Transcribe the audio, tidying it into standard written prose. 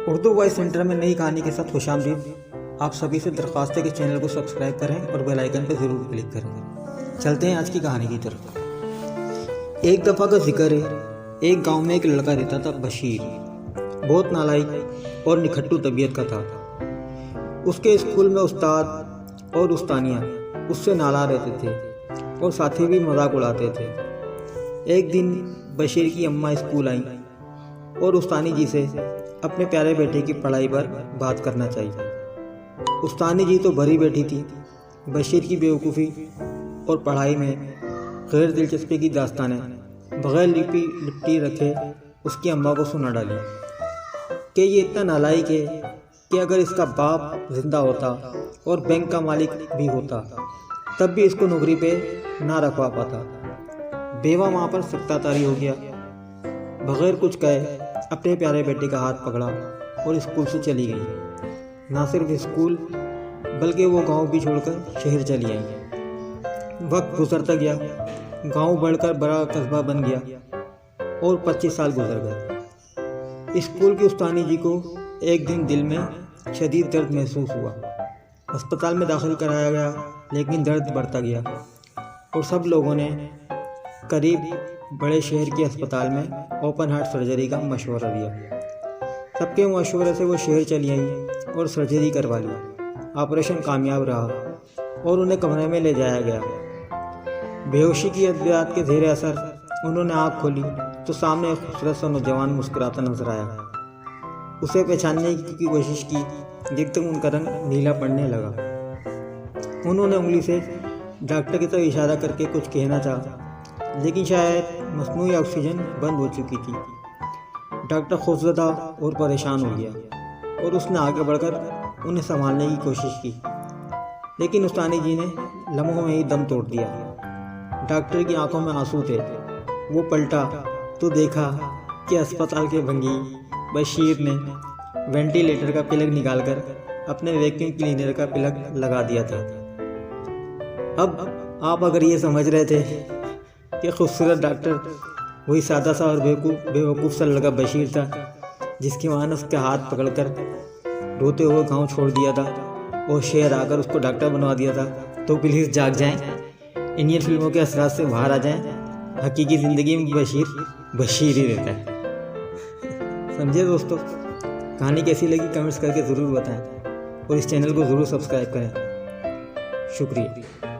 Urdu voice centre में नई कहानी के साथ खुशामदीद। आप सभी से दरख्वास्त है कि चैनल को सब्सक्राइब करें और बेल आइकन पर ज़रूर क्लिक करें। चलते हैं आज की कहानी की तरफ। एक दफ़ा का जिक्र है, एक गांव में एक लड़का रहता था, बशीर। बहुत नालायक और निखट्टू तबीयत का था। उसके स्कूल में उस्ताद और उस्तानियाँ उससे नाला रहते थे और साथी भी मजाक उड़ाते थे। एक दिन बशीर की अम्मा स्कूल आईं और उस्तानी जी से अपने प्यारे बेटे की पढ़ाई पर बात करना चाहिए। उस्तानी जी तो भरी बैठी थी। बशीर की बेवकूफ़ी और पढ़ाई में गैर दिलचस्पी की दास्तानें बग़ैर लिपटी रखे उसकी अम्मा को सुना डाली कि ये इतना नालायक है कि अगर इसका बाप जिंदा होता और बैंक का मालिक भी होता तब भी इसको नौकरी पे ना रखवा पाता। बेवा माँ पर सख्तातारी हो गया। बग़ैर कुछ कहे अपने प्यारे बेटे का हाथ पकड़ा और स्कूल से चली गई। ना सिर्फ स्कूल बल्कि वो गांव भी छोड़कर शहर चली आई। वक्त गुजरता गया, गांव बढ़कर बड़ा कस्बा बन गया और 25 साल गुजर गए। स्कूल की उस्तानी जी को एक दिन दिल में शदीद दर्द महसूस हुआ। अस्पताल में दाखिल कराया गया, लेकिन दर्द बढ़ता गया और सब लोगों ने करीब बड़े शहर के अस्पताल में ओपन हार्ट सर्जरी का मशवरा दिया। सबके मशवरे से वो शहर चली आई और सर्जरी करवा ली। ऑपरेशन कामयाब रहा और उन्हें कमरे में ले जाया गया। बेहोशी की अद्वियात के ज़ेरे असर उन्होंने आँख खोली तो सामने एक खूबसूरत सा नौजवान मुस्कुराता नजर आया। उसे पहचानने की कोशिश की, देखते ही उनका रंग नीला पड़ने लगा। उन्होंने उंगली से डॉक्टर की तरफ इशारा करके कुछ कहना चाहा, लेकिन शायद मसनूई ऑक्सीजन बंद हो चुकी थी। डॉक्टर खौफज़दा और परेशान हो गया और उसने आगे बढ़कर उन्हें संभालने की कोशिश की, लेकिन उस्तानी जी ने लम्हों में ही दम तोड़ दिया। डॉक्टर की आंखों में आंसू थे। वो पलटा तो देखा कि अस्पताल के भंगी बशीर ने वेंटिलेटर का प्लग निकालकर अपने वैक्यूम क्लीनर का प्लग लगा दिया था। अब आप अगर ये समझ रहे थे कि खूबसूरत डॉक्टर वही सादा सा और बेवकूफ़ सा लड़का बशीर था जिसकी मां ने उसके हाथ पकड़कर रोते हुए गांव छोड़ दिया था और शहर आकर उसको डॉक्टर बनवा दिया था, तो प्लीज़ जाग जाएं, इंडियन फिल्मों के असरात से बाहर आ जाएं। हकीकी ज़िंदगी में बशीर ही रहता है। समझे दोस्तों? कहानी कैसी लगी कमेंट्स करके ज़रूर बताएं और इस चैनल को ज़रूर सब्सक्राइब करें। शुक्रिया।